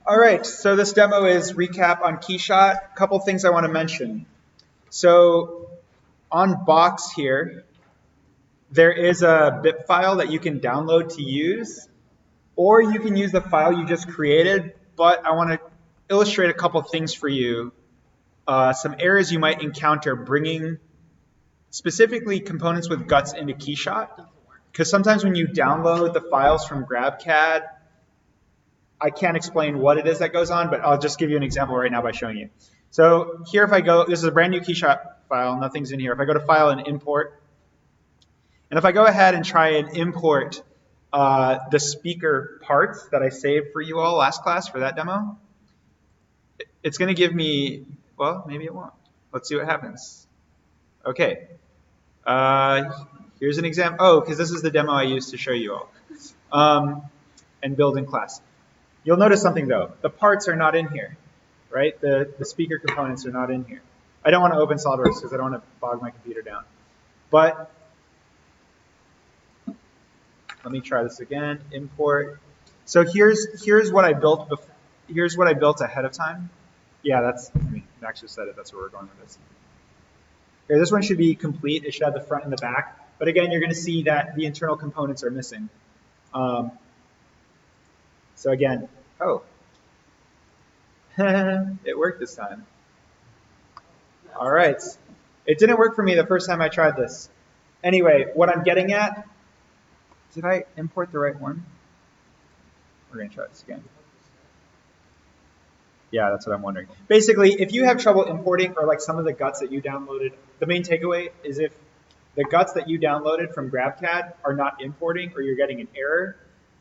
All right, so this demo is recap on keyshot. A couple things I want to mention. So on Box here, there is a bit file that you can download to use, or you can use the file you just created, but I want to illustrate a couple things for you. Some errors you might encounter bringing specifically components with guts into keyshot, because sometimes when you download the files from GrabCAD, I can't explain what it is that goes on, but I'll just give you an example right now by showing you. So here if I go, this is a brand new keyshot file, nothing's in here. If I go to File and Import, and if I go ahead and try and import the speaker parts that I saved for you all last class for that demo, it's going to give me, well, maybe it won't. Let's see what happens. Okay. Here's an example. Oh, because this is the demo I used to show you all. And build in class. You'll notice something though. The parts are not in here, right? The speaker components are not in here. I don't want to open SolidWorks because I don't want to bog my computer down. But let me try this again. Import. So here's what I built. Here's what I built ahead of time. Yeah, that's. I mean, Max just said it. That's where we're going with this. Okay, this one should be complete. It should have the front and the back. But again, you're going to see that the internal components are missing. So again, oh, it worked this time. All right. It didn't work for me the first time I tried this. Anyway, what I'm getting at, did I import the right one? We're going to try this again. Yeah, that's what I'm wondering. Basically, if you have trouble importing or like some of the guts that you downloaded, the main takeaway is if the guts that you downloaded from GrabCAD are not importing or you're getting an error,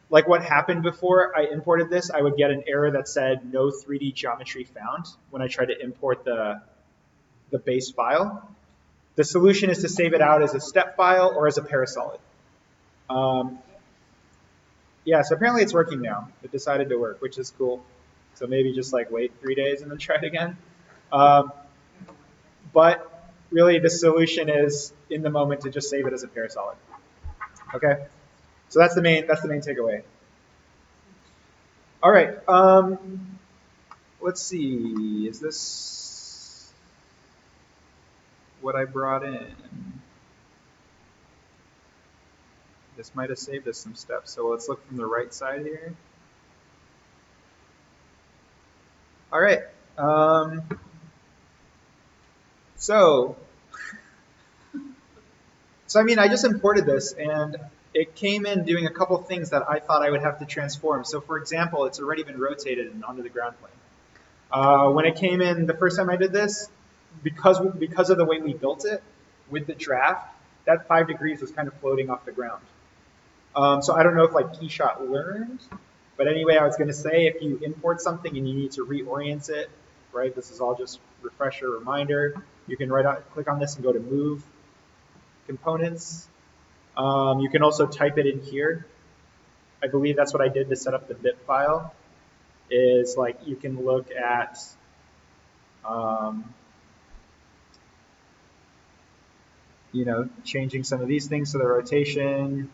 like what happened before I imported this, I would get an error that said no 3D geometry found when I tried to import the base file. The solution is to save it out as a step file or as a parasolid. Yeah, so apparently it's working now. It decided to work, which is cool. So maybe just like wait 3 days and then try it again. But really the solution is in the moment to just save it as a parasolid. Okay? So that's the main takeaway. All right. Let's see. Is this what I brought in? This might have saved us some steps. So let's look from the right side here. All right. So I mean, I just imported this and it came in doing a couple things that I thought I would have to transform. So for example, it's already been rotated and onto the ground plane. When it came in the first time I did this, because of the way we built it with the draft, that 5 degrees was kind of floating off the ground. So I don't know if like keyshot learned, but anyway, I was going to say if you import something and you need to reorient it, right? This is all just refresher reminder. You can click on this and go to Move Components. You can also type it in here. I believe that's what I did to set up the bit file. Is like you can look at you know, changing some of these things to the rotation,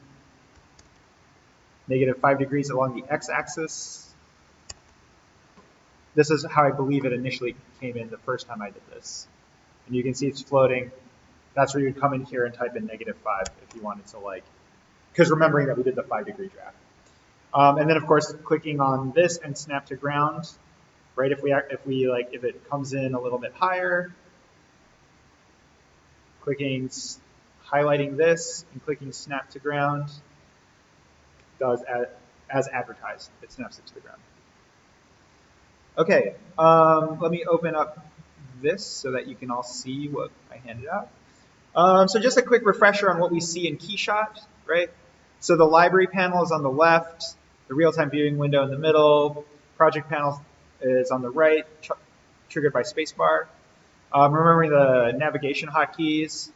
-5 degrees along the x-axis. This is how I believe it initially came in the first time I did this. And you can see it's floating. That's where you'd come in here and type in -5 if you wanted to like, because remembering that we did the 5 degree draft. And then of course clicking on this and snap to ground, right? If it comes in a little bit higher, highlighting this and clicking snap to ground does as advertised. It snaps it to the ground. Okay, let me open up this so that you can all see what I handed out. So just a quick refresher on what we see in keyshot, right? So the library panel is on the left, the real-time viewing window in the middle, project panel is on the right, triggered by spacebar. Remembering the navigation hotkeys,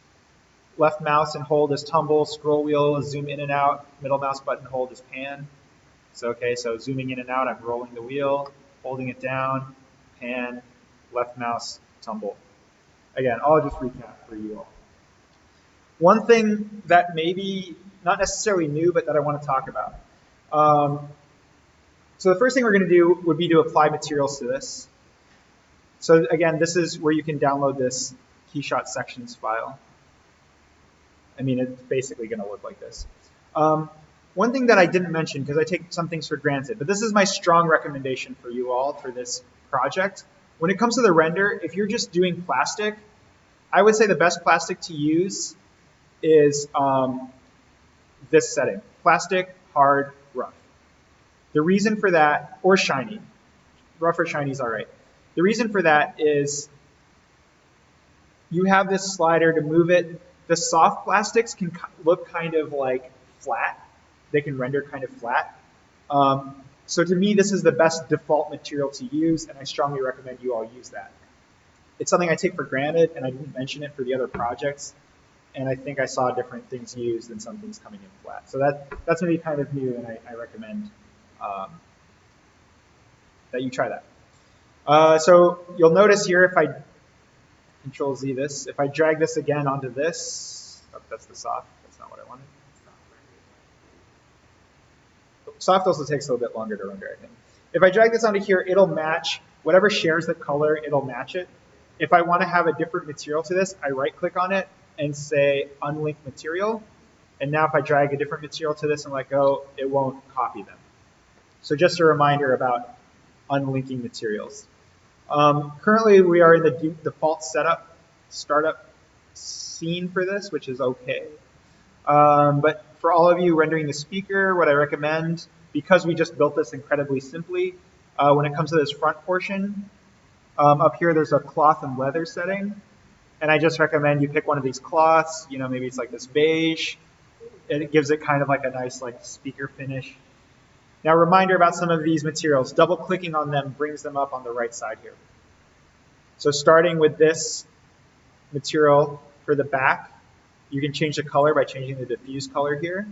left mouse and hold is tumble, scroll wheel is zoom in and out, middle mouse button hold is pan. So okay, so zooming in and out, I'm rolling the wheel, holding it down, pan, left mouse, tumble. Again, I'll just recap for you all. One thing that maybe not necessarily new, but that I want to talk about. So the first thing we're going to do would be to apply materials to this. So again, this is where you can download this keyshot sections file. I mean, it's basically going to look like this. One thing that I didn't mention, because I take some things for granted, but this is my strong recommendation for you all for this project. When it comes to the render, if you're just doing plastic, I would say the best plastic to use is this setting, plastic, hard, rough. The reason for that, or shiny, rough or shiny is all right. The reason for that is you have this slider to move it. The soft plastics can look kind of like flat. They can render kind of flat. So to me, this is the best default material to use, and I strongly recommend you all use that. It's something I take for granted, and I didn't mention it for the other projects, and I think I saw different things used and some things coming in flat. So that's going to be kind of new, and I recommend that you try that. So you'll notice here if I Control Z this, if I drag this again onto this, oh, that's the soft, that's not what I wanted. Soft also takes a little bit longer to render, I think. If I drag this onto here, it'll match, whatever shares the color, it'll match it. If I want to have a different material to this, I right click on it and say unlink material. And now if I drag a different material to this and let go, it won't copy them. So just a reminder about unlinking materials. Currently, we are in the default startup scene for this, which is okay. But for all of you rendering the speaker, what I recommend, because we just built this incredibly simply, when it comes to this front portion, up here there's a cloth and leather setting. And I just recommend you pick one of these cloths, maybe it's like this beige. It gives it kind of like a nice like speaker finish. Now, reminder about some of these materials. Double clicking on them brings them up on the right side here. So starting with this material for the back, you can change the color by changing the diffuse color here.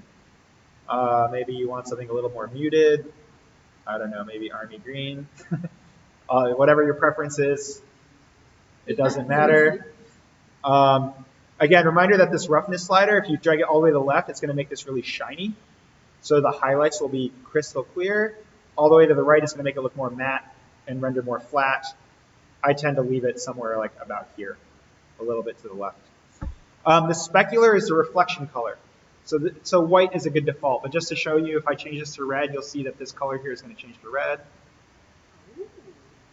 Maybe you want something a little more muted. I don't know, maybe army green. Whatever your preference is, it doesn't matter. Again, reminder that this roughness slider, if you drag it all the way to the left, it's going to make this really shiny. So the highlights will be crystal clear. All the way to the right, it's going to make it look more matte and render more flat. I tend to leave it somewhere like about here, a little bit to the left. The specular is the reflection color. So white is a good default, but just to show you, if I change this to red, you'll see that this color here is going to change to red.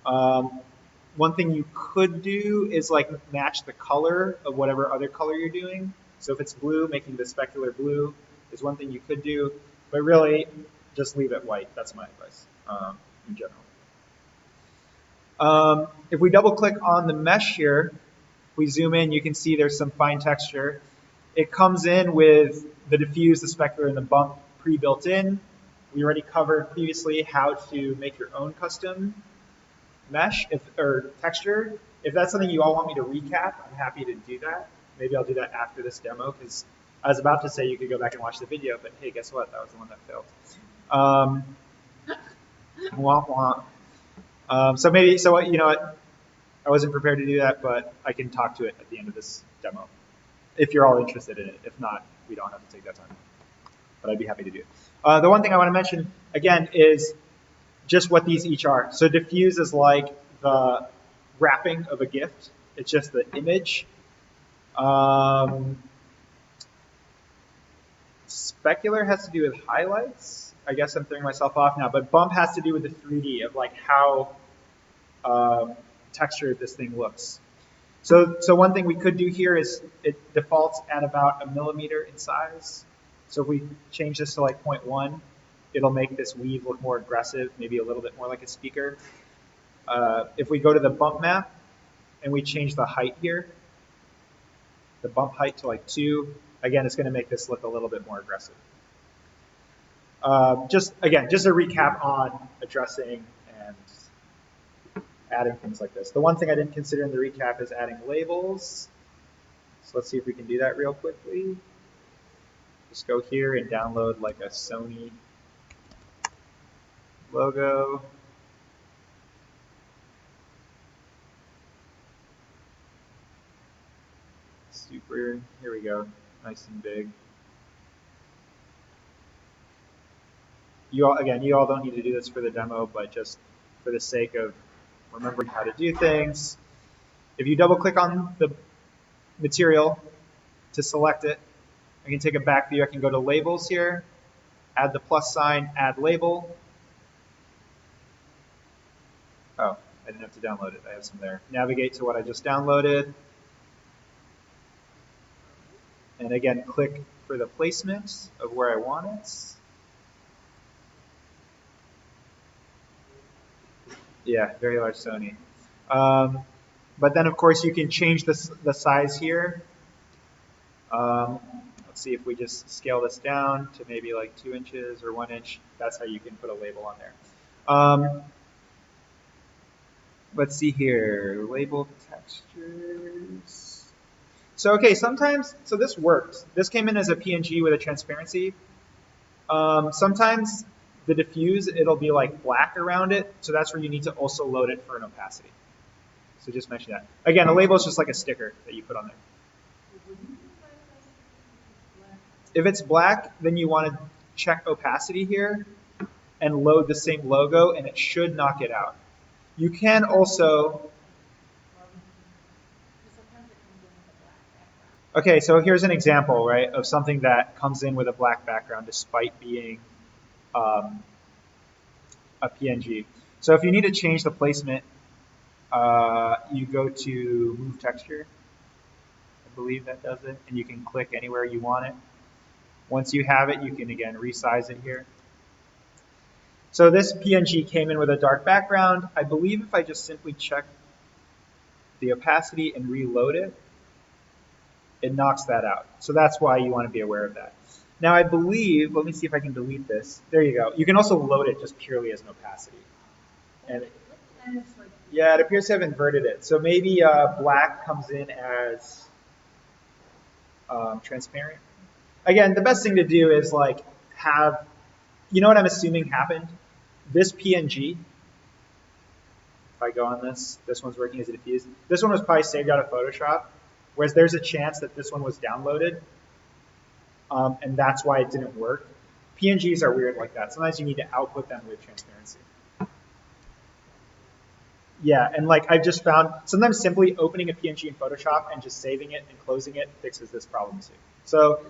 One thing you could do is like match the color of whatever other color you're doing. So if it's blue, making the specular blue is one thing you could do, but really just leave it white. That's my advice in general. If we double click on the mesh here, we zoom in, you can see there's some fine texture. It comes in with the diffuse, the specular, and the bump pre-built in. We already covered previously how to make your own custom mesh or texture. If that's something you all want me to recap, I'm happy to do that. Maybe I'll do that after this demo, because I was about to say you could go back and watch the video, but hey, guess what? That was the one that failed. Womp womp. So you know what? I wasn't prepared to do that, but I can talk to it at the end of this demo, if you're all interested in it. If not, we don't have to take that time. But I'd be happy to do it. The one thing I want to mention, again, is just what these each are. So diffuse is like the wrapping of a gift. It's just the image. Specular has to do with highlights. I guess I'm throwing myself off now, but bump has to do with the 3D of like how textured this thing looks. So one thing we could do here is it defaults at about 1 millimeter in size. So if we change this to like 0.1, it'll make this weave look more aggressive, maybe a little bit more like a speaker. If we go to the bump map and we change the height here, the bump height to like 2, again, it's going to make this look a little bit more aggressive. Just a recap on addressing and adding things like this. The one thing I didn't consider in the recap is adding labels. So let's see if we can do that real quickly. Just go here and download like a Sony logo. Super, here we go, nice and big. you all don't need to do this for the demo, but just for the sake of remembering how to do things, if you double click on the material to select it, I can take a back view. I can go to labels here, add the plus sign, add label. Oh, I didn't have to download it. I have some there. Navigate to what I just downloaded. And again, click for the placement of where I want it. Yeah, very large Sony. But then, of course, you can change the size here. Let's see if we just scale this down to maybe like 2 inches or 1 inch. That's how you can put a label on there. Let's see here, label textures. So, okay, sometimes, so this works. This came in as a PNG with a transparency. Sometimes the diffuse, it'll be like black around it. So that's where you need to also load it for an opacity. So just mention that. Again, a label is just like a sticker that you put on there. If it's black, then you want to check opacity here and load the same logo, and it should knock it out. You can also... Okay, so here's an example, right, of something that comes in with a black background despite being a PNG. So if you need to change the placement, you go to Move Texture. I believe that does it. And you can click anywhere you want it. Once you have it, you can, again, resize it here. So this PNG came in with a dark background. I believe if I just simply check the opacity and reload it, it knocks that out. So that's why you want to be aware of that. Now I believe, let me see if I can delete this. There you go. You can also load it just purely as an opacity. And yeah, it appears to have inverted it. So maybe black comes in as transparent. Again, the best thing to do is like have, you know what I'm assuming happened? This PNG, if I go on this one's working as a diffuse. This one was probably saved out of Photoshop, whereas there's a chance that this one was downloaded, and that's why it didn't work. PNGs are weird like that. Sometimes you need to output them with transparency. Yeah, and like I've just found, sometimes simply opening a PNG in Photoshop and just saving it and closing it fixes this problem too. So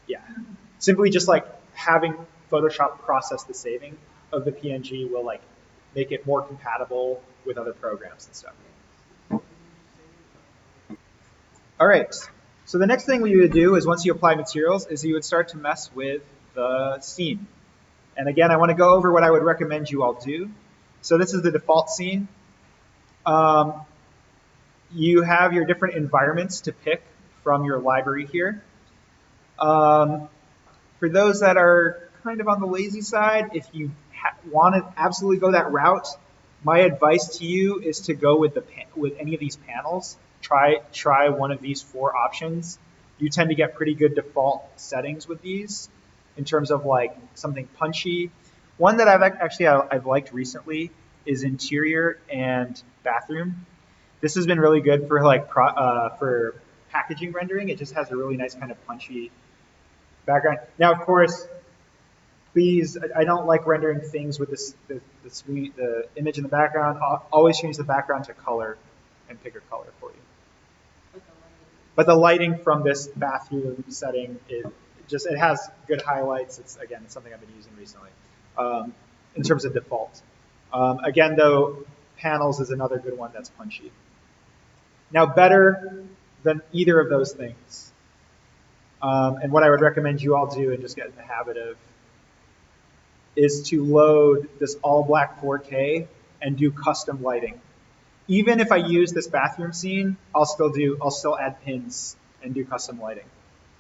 yeah, simply just like having Photoshop process the saving of the PNG will like make it more compatible with other programs and stuff. All right, so the next thing we would do is once you apply materials is you would start to mess with the scene. And again, I want to go over what I would recommend you all do. So this is the default scene. You have your different environments to pick from your library here. For those that are kind of on the lazy side, if you want to absolutely go that route, my advice to you is to go with any of these panels. Try one of these 4 options. You tend to get pretty good default settings with these in terms of like something punchy. One that I've liked recently is interior and bathroom. This has been really good for like for packaging rendering. It just has a really nice kind of punchy background. Now, of course, please, I don't like rendering things with the image in the background. I'll always change the background to color and pick a color for you. But the lighting from this bathroom setting, it has good highlights. It's something I've been using recently in terms of default. Again, though, panels is another good one that's punchy. Now, better than either of those things, and what I would recommend you all do and just get in the habit of, is to load this all black 4K and do custom lighting. Even if I use this bathroom scene, I'll still add pins and do custom lighting.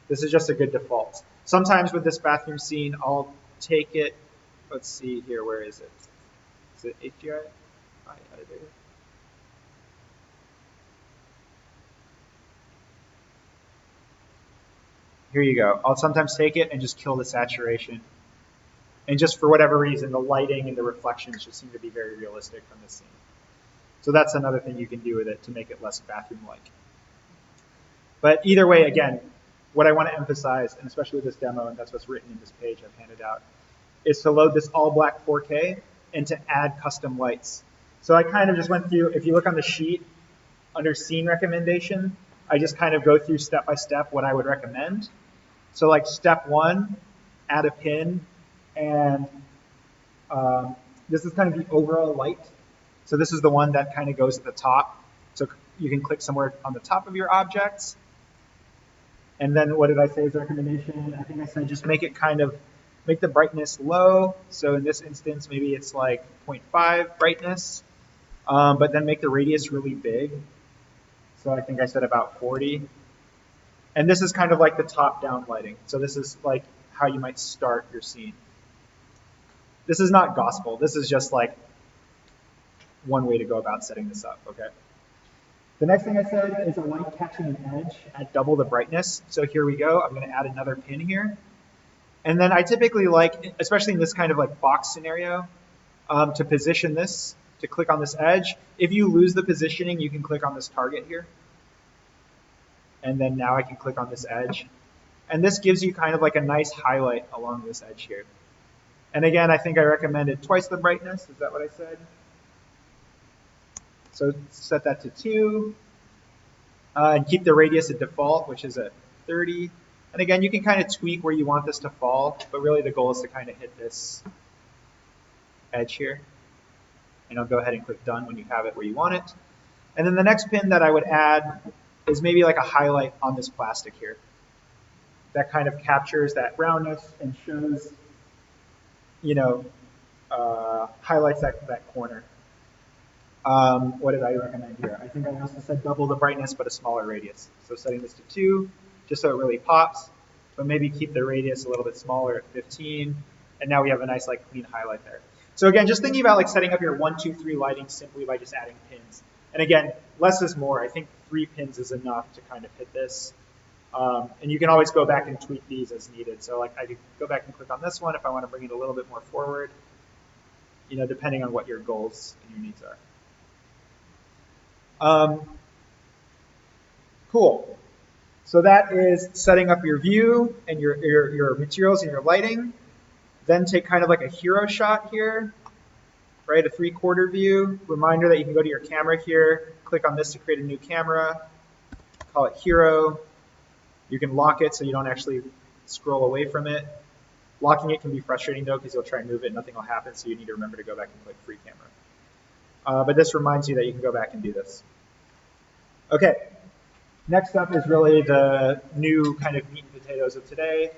This is just a good default. Sometimes with this bathroom scene, I'll take it, let's see here, where is it? Is it HDRI editor? Here you go. I'll sometimes take it and just kill the saturation. And just for whatever reason, the lighting and the reflections just seem to be very realistic from this scene. So that's another thing you can do with it to make it less bathroom-like. But either way, again, what I want to emphasize, and especially with this demo, and that's what's written in this page I've handed out, is to load this all black 4K and to add custom lights. So I kind of just went through, if you look on the sheet under scene recommendation, I just kind of go through step by step what I would recommend. So like step 1, add a pin, and this is kind of the overall light. So this is the one that kind of goes at the top. So you can click somewhere on the top of your objects. And then what did I say as a recommendation? I think I said just make it kind of, make the brightness low. So in this instance, maybe it's like 0.5 brightness, but then make the radius really big. So I think I said about 40. And this is kind of like the top-down lighting. So this is like how you might start your scene. This is not gospel. This is just like one way to go about setting this up, okay? The next thing I said is a light catching an edge at double the brightness. So here we go. I'm going to add another pin here. And then I typically like, especially in this kind of like box scenario, to position this, to click on this edge. If you lose the positioning, you can click on this target here. And then now I can click on this edge. And this gives you kind of like a nice highlight along this edge here. And again, I think I recommended twice the brightness. Is that what I said? So set that to 2. And keep the radius at default, which is at 30. And again, you can kind of tweak where you want this to fall, but really the goal is to kind of hit this edge here. And I'll go ahead and click done when you have it where you want it. And then the next pin that I would add is maybe like a highlight on this plastic here. That kind of captures that roundness and shows, you know, highlights that corner. What did I recommend here? I think I also said double the brightness, but a smaller radius. So setting this to 2, just so it really pops, but maybe keep the radius a little bit smaller at 15. And now we have a nice like clean highlight there. So again, just thinking about like setting up your 1, 2, 3 lighting simply by just adding pins. And again, less is more. I think 3 pins is enough to kind of hit this. And you can always go back and tweak these as needed. So like I could go back and click on this one if I want to bring it a little bit more forward, you know, depending on what your goals and your needs are. Cool. So that is setting up your view and your materials and your lighting. Then take kind of like a hero shot here, right? A 3/4 view. Reminder that you can go to your camera here, click on this to create a new camera, call it hero. You can lock it so you don't actually scroll away from it. Locking it can be frustrating though because you'll try and move it and nothing will happen, so you need to remember to go back and click free camera. But this reminds you that you can go back and do this. Okay, next up is really the new kind of meat and potatoes of today,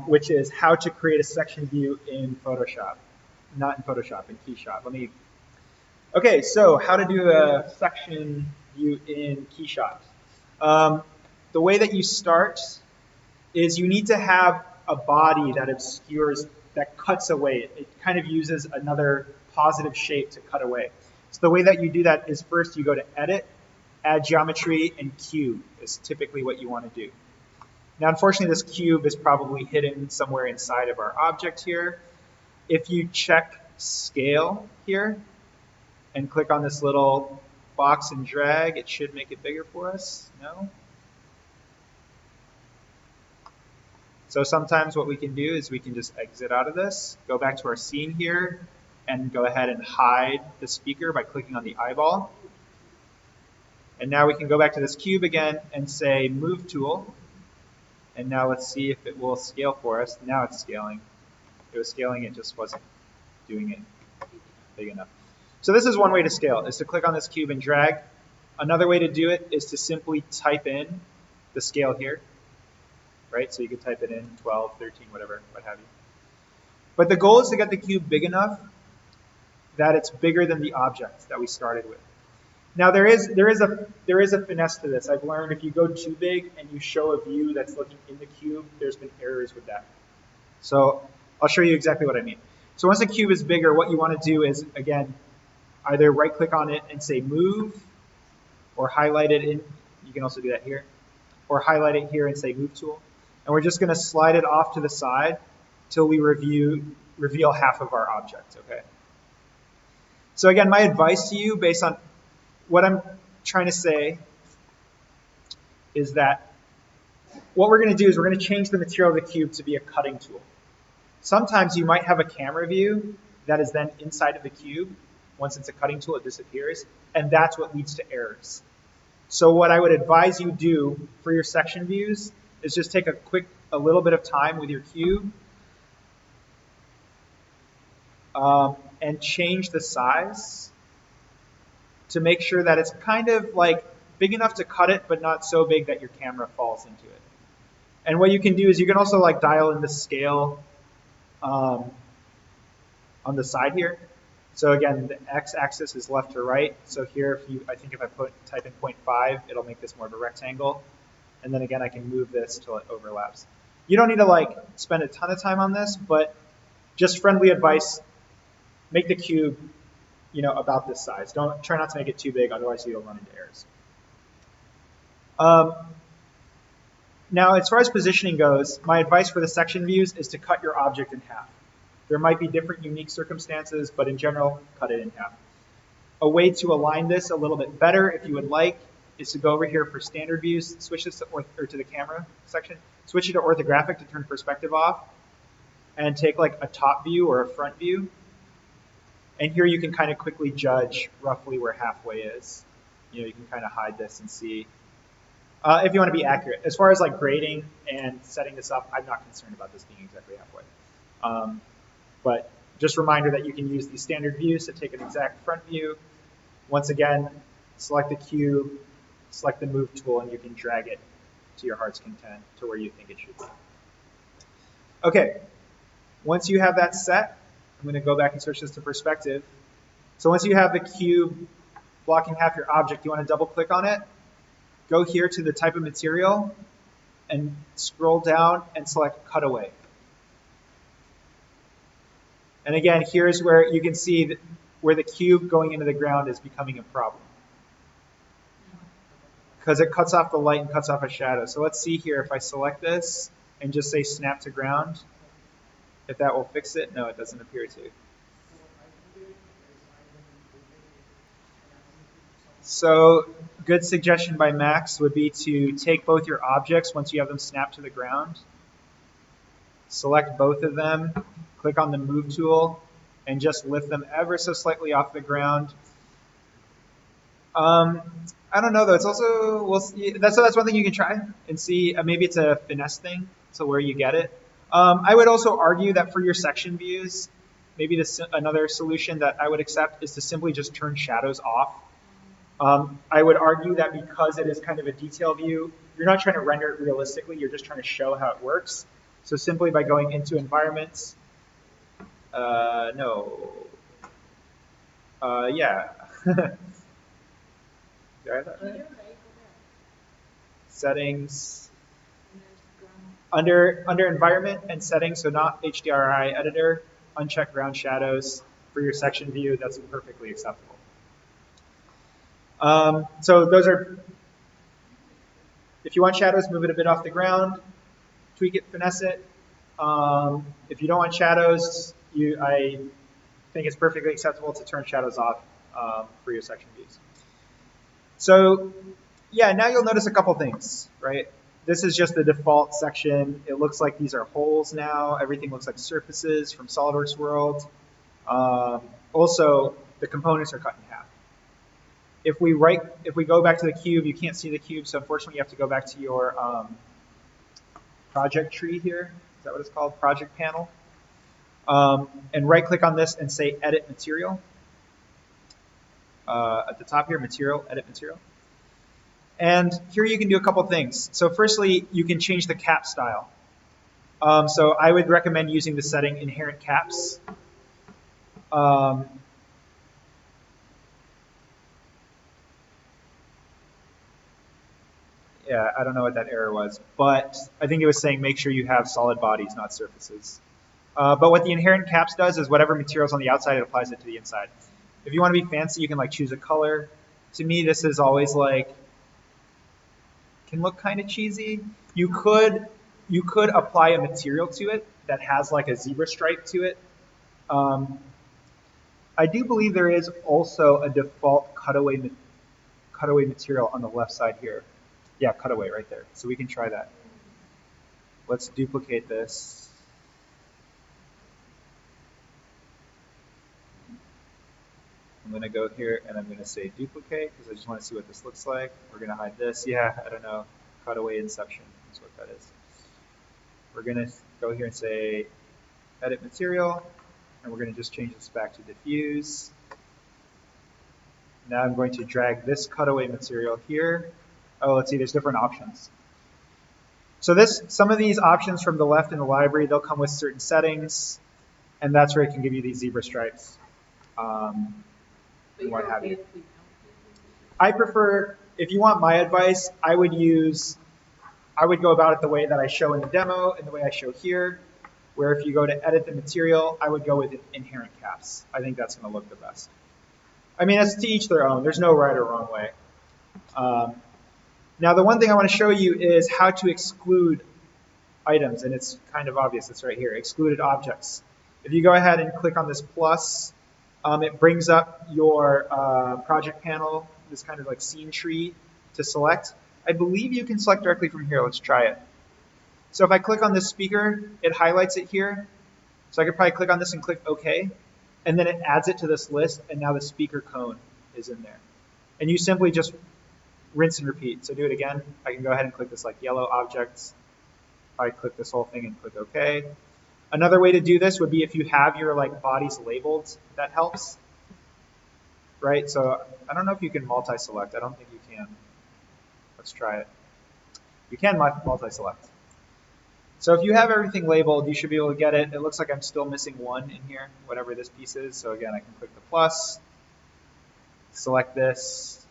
which is how to create a section view in Photoshop. Not in Photoshop, in Keyshot. Okay, so how to do a section view in Keyshot. The way that you start is you need to have a body that obscures, that cuts away. It kind of uses another positive shape to cut away. So the way that you do that is first you go to Edit, Add Geometry, and Cube is typically what you want to do. Now, unfortunately, this cube is probably hidden somewhere inside of our object here. If you check Scale here and click on this little box and drag, it should make it bigger for us. No? So sometimes what we can do is we can just exit out of this, go back to our scene here, and go ahead and hide the speaker by clicking on the eyeball. And now we can go back to this cube again and say Move Tool. And now let's see if it will scale for us. Now it's scaling. It was scaling, it just wasn't doing it big enough. So this is one way to scale, is to click on this cube and drag. Another way to do it is to simply type in the scale here. Right? So you could type it in 12, 13, whatever, what have you. But the goal is to get the cube big enough that it's bigger than the object that we started with. Now there is a finesse to this. I've learned if you go too big and you show a view that's looking in the cube, there's been errors with that. So I'll show you exactly what I mean. So once the cube is bigger, what you want to do is, again, either right click on it and say move, or highlight it in, you can also do that here, or highlight it here and say move tool. And we're just going to slide it off to the side till we reveal half of our object, okay? So again, my advice to you based on what I'm trying to say is that what we're going to do is we're going to change the material of the cube to be a cutting tool. Sometimes you might have a camera view that is then inside of the cube. Once it's a cutting tool, it disappears, and that's what leads to errors. So what I would advise you do for your section views is just take a little bit of time with your cube and change the size to make sure that it's kind of like big enough to cut it, but not so big that your camera falls into it. And what you can do is you can also like dial in the scale on the side here. So again, the x-axis is left to right. So here, I think if I type in 0.5, it'll make this more of a rectangle. And then again, I can move this till it overlaps. You don't need to like spend a ton of time on this, but just friendly advice: make the cube, about this size. Try not to make it too big, otherwise you'll run into errors. Now, as far as positioning goes, my advice for the section views is to cut your object in half. There might be different unique circumstances, but in general, cut it in half. A way to align this a little bit better, if you would like, is to go over here for standard views, switch this to the camera section, switch it to orthographic to turn perspective off, and take like a top view or a front view. And here you can kind of quickly judge roughly where halfway is. You can kind of hide this and see. If you want to be accurate. As far as like grading and setting this up, I'm not concerned about this being exactly halfway. But just a reminder that you can use these standard views to take an exact front view. Once again, select the cube, select the move tool, and you can drag it to your heart's content to where you think it should be. Okay, once you have that set, I'm going to go back and switch this to perspective. So once you have the cube blocking half your object, you want to double click on it. Go here to the type of material and scroll down and select cutaway. And again, here's where you can see where the cube going into the ground is becoming a problem, because it cuts off the light and cuts off a shadow. So let's see here, if I select this and just say snap to ground, if that will fix it. No, it doesn't appear to. So good suggestion by Max would be to take both your objects once you have them snapped to the ground, select both of them, click on the move tool, and just lift them ever so slightly off the ground. I don't know though. It's also, that's one thing you can try and see. Maybe it's a finesse thing, so where you get it. I would also argue that for your section views, maybe another solution that I would accept is to simply just turn shadows off. I would argue that because it is kind of a detail view, you're not trying to render it realistically, you're just trying to show how it works. So simply by going into environments, yeah. Did I have that right? Settings. Under environment and settings, so not HDRI editor, uncheck ground shadows for your section view. That's perfectly acceptable. So those are, if you want shadows, move it a bit off the ground, tweak it, finesse it. If you don't want shadows, I think it's perfectly acceptable to turn shadows off for your section views. So yeah, now you'll notice a couple things, right? This is just the default section. It looks like these are holes now. Everything looks like surfaces from SolidWorks World. Also, the components are cut in half. If we go back to the cube, you can't see the cube, so unfortunately you have to go back to your project tree here. Is that what it's called? Project panel. And right-click on this and say Edit Material. At the top here, Material, Edit Material. And here you can do a couple things. So firstly, you can change the cap style. So I would recommend using the setting Inherent Caps. Yeah, I don't know what that error was, but I think it was saying make sure you have solid bodies, not surfaces. But what the Inherent Caps does is whatever material's on the outside, it applies it to the inside. If you want to be fancy, you can like choose a color. To me, this is always like, can look kind of cheesy. You could apply a material to it that has like a zebra stripe to it. I do believe there is also a default cutaway material on the left side here. Yeah, cutaway right there. So we can try that. Let's duplicate this. I'm going to go here and I'm going to say duplicate because I just want to see what this looks like. We're going to hide this. Yeah, I don't know. Cutaway inception is what that is. We're going to go here and say edit material, and we're going to just change this back to diffuse. Now I'm going to drag this cutaway material here. Oh, let's see, there's different options. So some of these options from the left in the library, they'll come with certain settings, and that's where it can give you these zebra stripes. And what have you. I prefer, if you want my advice, I would go about it the way that I show in the demo and the way I show here, where if you go to edit the material, I would go with inherent caps. I think that's going to look the best. I mean, it's to each their own. There's no right or wrong way. Now, the one thing I want to show you is how to exclude items, and it's kind of obvious. It's right here, excluded objects. If you go ahead and click on this plus, it brings up your project panel, this kind of like scene tree to select. I believe you can select directly from here. Let's try it. So if I click on this speaker, it highlights it here. So I could probably click on this and click OK. And then it adds it to this list, and now the speaker cone is in there. And you simply just rinse and repeat. So do it again. I can go ahead and click this like yellow objects. I click this whole thing and click OK. Another way to do this would be if you have your like bodies labeled, that helps. Right? So I don't know if you can multi-select. I don't think you can. Let's try it. You can multi-select. So if you have everything labeled, you should be able to get it. It looks like I'm still missing one in here, whatever this piece is. So again, I can click the plus, select this,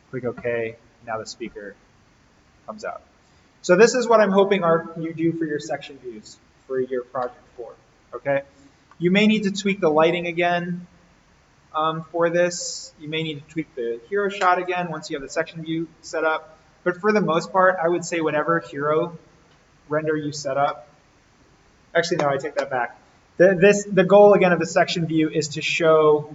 click OK. Now the speaker comes out. So this is what I'm hoping you do for your section views for your project 4. Okay. You may need to tweak the lighting again for this. You may need to tweak the hero shot again once you have the section view set up. But for the most part, I would say whatever hero render you set up. Actually, no, I take that back. The goal again of the section view is to show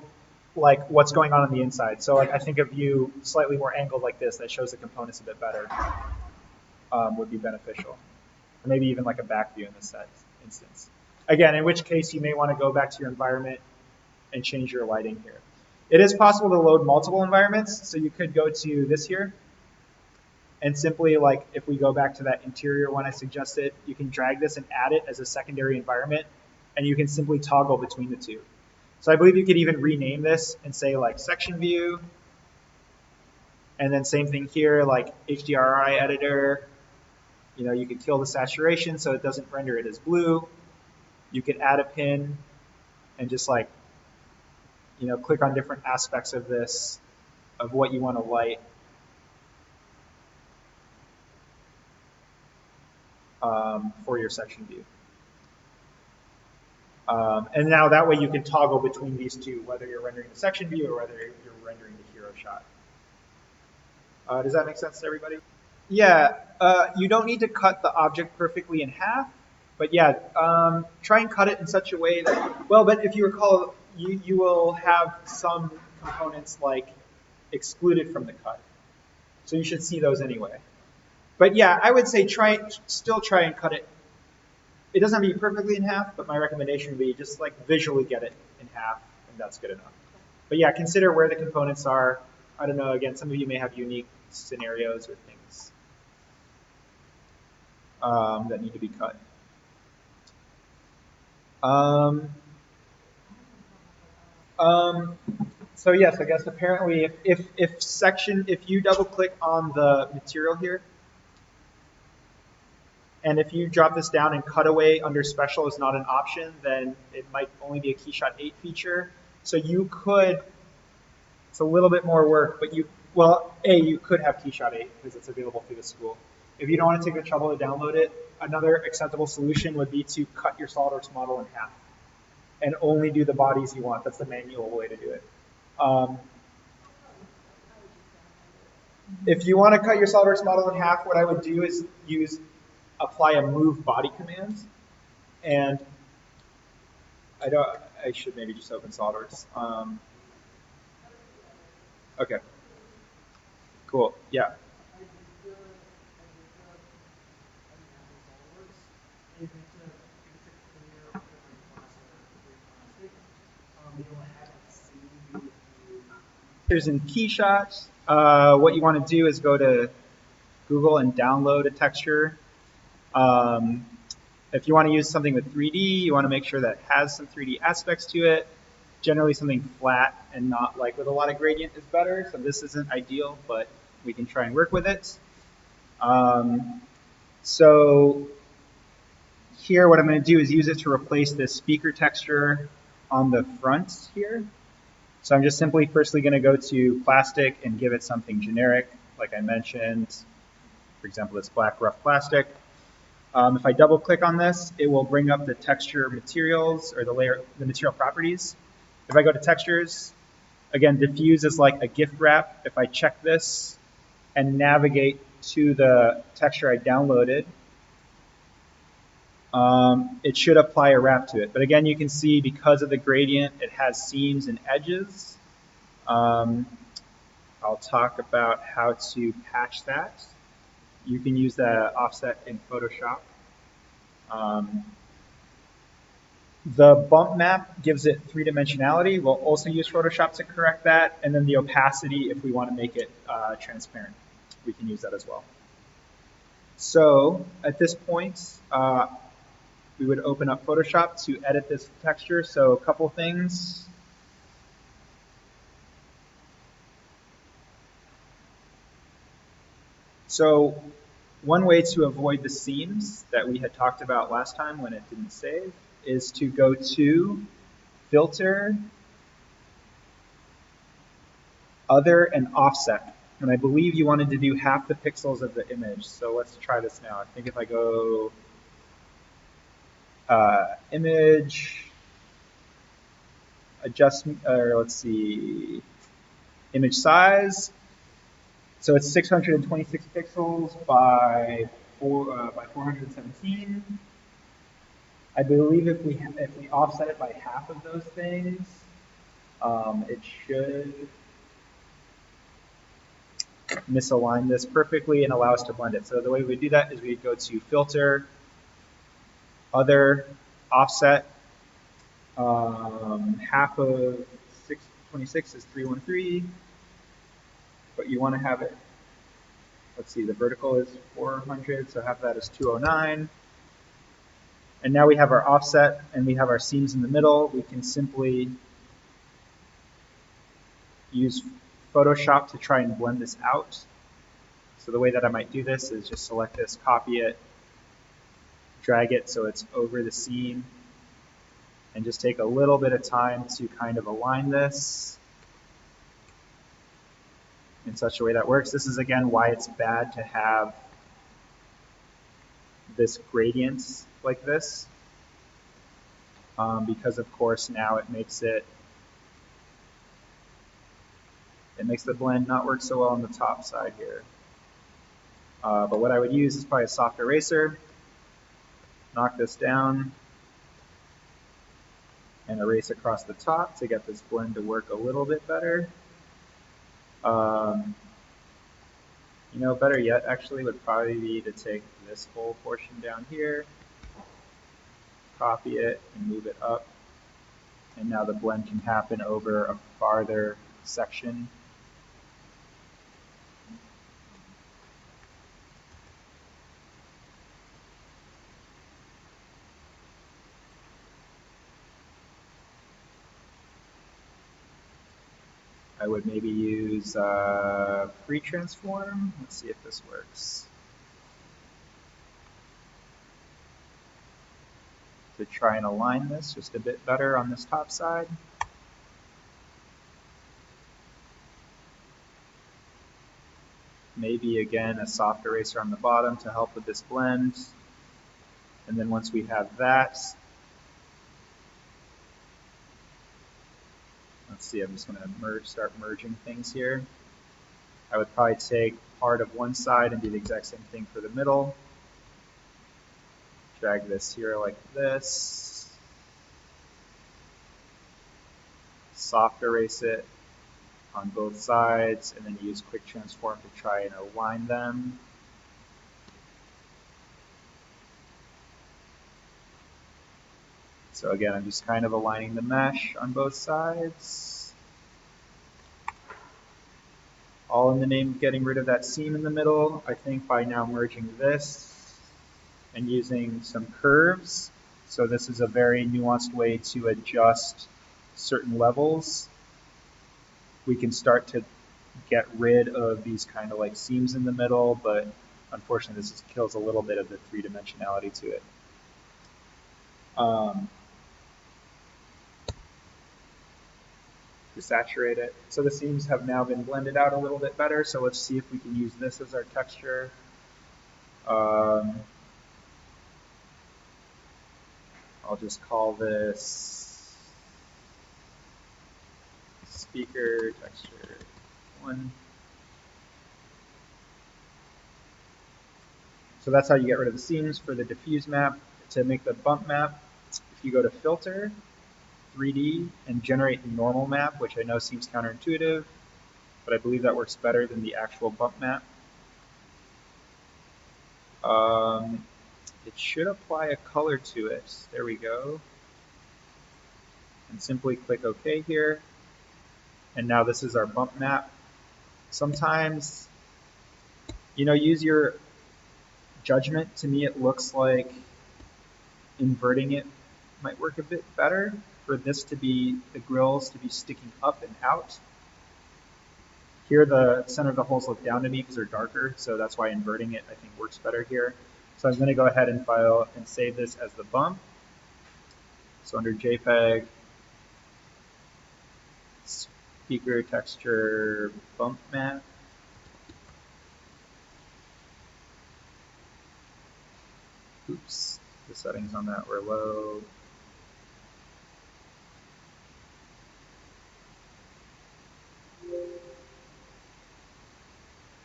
like what's going on the inside. So like I think a view slightly more angled like this that shows the components a bit better would be beneficial. Or maybe even like a back view in this instance. Again, in which case you may want to go back to your environment and change your lighting here. It is possible to load multiple environments, so you could go to this here. And simply, like, if we go back to that interior one I suggested, you can drag this and add it as a secondary environment, and you can simply toggle between the two. So I believe you could even rename this and say, like, section view, and then same thing here, like HDRI editor. You know, you could kill the saturation so it doesn't render it as blue. You could add a pin and just, like, you know, click on different aspects of this, of what you want to light. For your section view. And now that way you can toggle between these two, whether you're rendering the section view or whether you're rendering the hero shot. Does that make sense to everybody? Yeah, you don't need to cut the object perfectly in half, but yeah, try and cut it in such a way that, well, but if you recall, you will have some components like excluded from the cut. So you should see those anyway. But yeah, I would say still try and cut it. It doesn't have to be perfectly in half, but my recommendation would be just like visually get it in half, and that's good enough. But yeah, consider where the components are. I don't know, again, some of you may have unique scenarios or things that need to be cut. So yes, I guess apparently if you double click on the material here, and if you drop this down and cutaway under special is not an option, then it might only be a keyshot 8 feature. So you could, it's a little bit more work, but you could have keyshot 8 because it's available through the school. If you don't want to take the trouble to download it, another acceptable solution would be to cut your SolidWorks model in half and only do the bodies you want. That's the manual way to do it. If you want to cut your SolidWorks model in half, what I would do is apply a move body command, and I should maybe just open SolidWorks. Okay, cool, yeah. Here's in keyshot. What you want to do is go to Google and download a texture. If you want to use something with 3D, you want to make sure that it has some 3D aspects to it. Generally something flat and not like with a lot of gradient is better. So this isn't ideal, but we can try and work with it. So here what I'm going to do is use it to replace this speaker texture on the front here. So I'm just simply firstly going to go to plastic and give it something generic, like I mentioned. For example, this black rough plastic. If I double click on this, it will bring up the texture materials or the material properties. If I go to textures, again, diffuse is like a gift wrap. If I check this and navigate to the texture I downloaded, it should apply a wrap to it. But again, you can see because of the gradient, it has seams and edges. I'll talk about how to patch that. You can use the offset in Photoshop. The bump map gives it three-dimensionality. We'll also use Photoshop to correct that. And then the opacity, if we want to make it transparent, we can use that as well. So at this point, we would open up Photoshop to edit this texture. So a couple things. So one way to avoid the seams that we had talked about last time when it didn't save is to go to Filter, Other, and Offset. And I believe you wanted to do half the pixels of the image. So let's try this now. I think if I go Image, Adjustment, or let's see, Image Size. So it's 626 pixels by 417. I believe if we offset it by half of those things, it should misalign this perfectly and allow us to blend it. So the way we do that is we go to Filter, Other, Offset. Half of 626 is 313, but you want to have it, let's see, the vertical is 400, so half of that is 209. And now we have our offset and we have our seams in the middle. We can simply use Photoshop to try and blend this out. So the way that I might do this is just select this, copy it, drag it so it's over the seam, and just take a little bit of time to kind of align this in such a way that works. This is again why it's bad to have this gradient like this, because of course now it makes the blend not work so well on the top side here. But what I would use is probably a soft eraser, knock this down, and erase across the top to get this blend to work a little bit better. You know, better yet actually would probably be to take this whole portion down here, copy it, and move it up. And now the blend can happen over a farther section. I would maybe use free transform. Let's see if this works. To try and align this just a bit better on this top side. Maybe again a soft eraser on the bottom to help with this blend. And then once we have that, let's see, I'm just going to start merging things here. I would probably take part of one side and do the exact same thing for the middle. Drag this here like this. Soft erase it on both sides, and then use quick transform to try and align them. So again, I'm just kind of aligning the mesh on both sides. all in the name of getting rid of that seam in the middle. I think by now merging this and using some curves. So this is a very nuanced way to adjust certain levels. We can start to get rid of these kind of like seams in the middle, but unfortunately this kills a little bit of the three-dimensionality to it. To saturate it. So the seams have now been blended out a little bit better, so let's see if we can use this as our texture. I'll just call this speaker texture 1. So that's how you get rid of the seams for the diffuse map. To make the bump map, if you go to filter, 3D, and generate normal map, which I know seems counterintuitive, but I believe that works better than the actual bump map. It should apply a color to it. There we go. And simply click OK here. And now this is our bump map. Sometimes, use your judgment. To me, it looks like inverting it might work a bit better for this to be, the grills to be sticking up and out. Here, the center of the holes look down to me because they're darker, so that's why inverting it, I think, works better here. So I'm going to go ahead and file and save this as the bump. So under JPEG, speaker texture bump map. Oops, the settings on that were low. I'm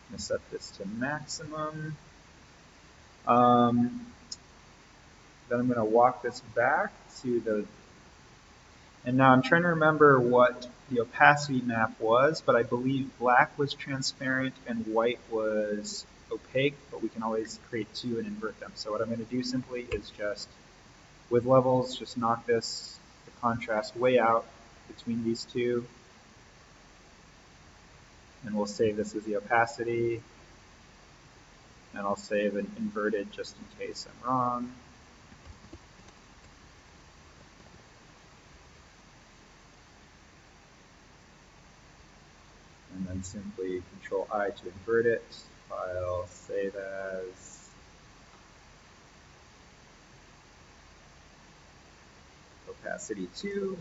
going to set this to maximum. Then I'm going to walk this back to the, and now I'm trying to remember what the opacity map was, but I believe black was transparent and white was opaque, but we can always create two and invert them. So what I'm going to do simply is just, with levels, just knock this, the contrast way out between these two. And we'll save this as the opacity. And I'll save an inverted just in case I'm wrong. And then simply Control I to invert it. File, save as. Opacity 2.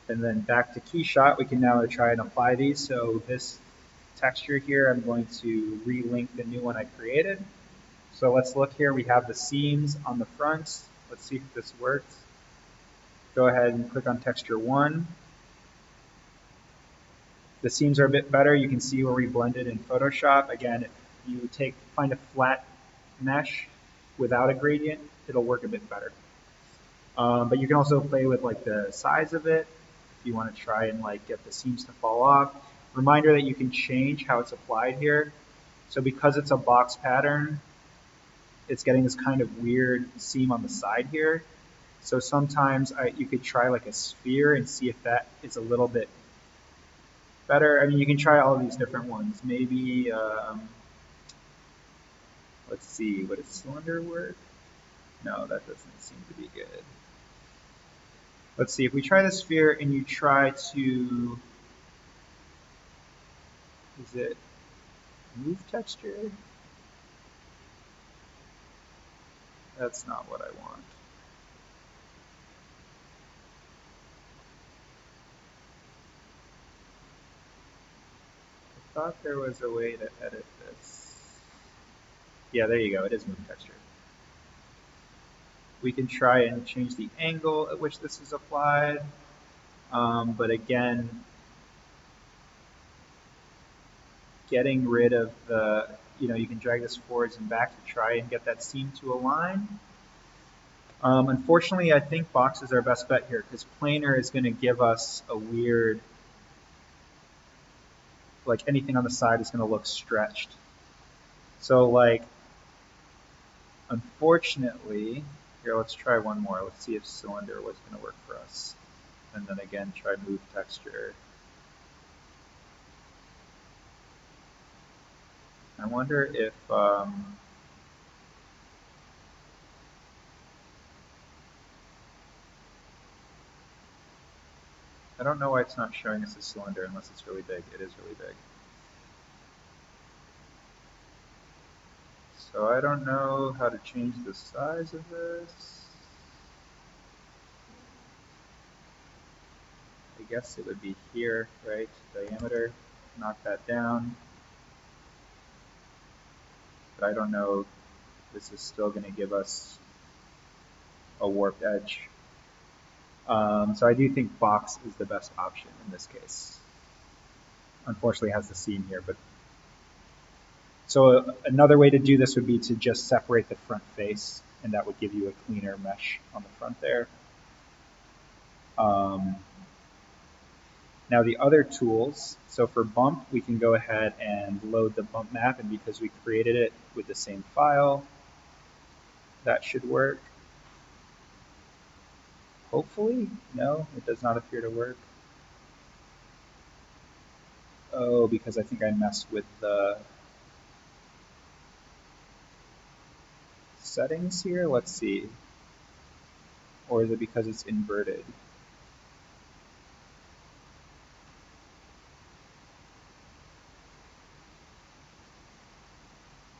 And then back to keyshot, we can now try and apply these. So this texture here, I'm going to relink the new one I created. So let's look here. We have the seams on the front. Let's see if this works. Go ahead and click on texture 1. The seams are a bit better. You can see where we blended in Photoshop. Again, if you find a flat mesh without a gradient, it'll work a bit better. But you can also play with like the size of it if you want to try and like get the seams to fall off. Reminder that you can change how it's applied here. So because it's a box pattern, it's getting this kind of weird seam on the side here. So sometimes you could try like a sphere and see if that is a little bit better. I mean, you can try all of these different ones. Maybe, let's see, would a cylinder work? No, that doesn't seem to be good. Let's see, if we try the sphere and you try to, is it move texture? That's not what I want. I thought there was a way to edit this. Yeah, there you go, it is move texture. We can try and change the angle at which this is applied, but again, getting rid of the, you can drag this forwards and back to try and get that seam to align. Unfortunately, I think box is our best bet here because planar is going to give us a weird, like anything on the side is going to look stretched. So like, unfortunately, here, let's try one more. Let's see if cylinder was going to work for us. and then again try move texture. I wonder if I don't know why it's not showing us a cylinder unless it's really big. It is really big. So I don't know how to change the size of this. I guess it would be here, right? Diameter, knock that down. But I don't know, this is still going to give us a warped edge. So I do think box is the best option in this case. Unfortunately, it has the seam here, but so another way to do this would be to just separate the front face, and that would give you a cleaner mesh on the front there. Now the other tools, so for bump, we can go ahead and load the bump map, and because we created it with the same file, that should work. Hopefully, no, it does not appear to work. Oh, because I think I messed with the settings here. Let's see. Or is it because it's inverted?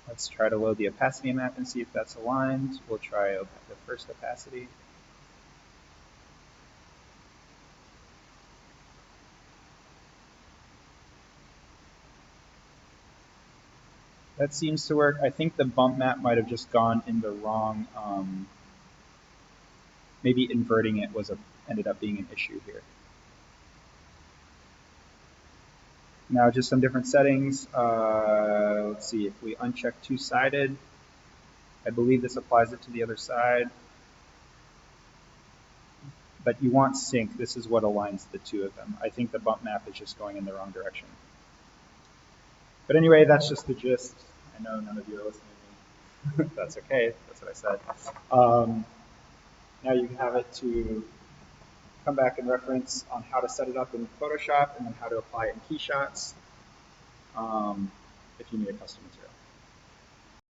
Let's try to load the opacity map and see if that's aligned. We'll try the first opacity. That seems to work. I think the bump map might have just gone in the wrong, maybe inverting it ended up being an issue here. Now just some different settings. Let's see, if we uncheck two-sided, I believe this applies it to the other side. But you want sync. This is what aligns the two of them. I think the bump map is just going in the wrong direction. But anyway, that's just the gist. I know none of you are listening to me. That's okay. That's what I said. Now you have it to come back and reference on how to set it up in Photoshop and then how to apply it in Keyshots if you need a custom material.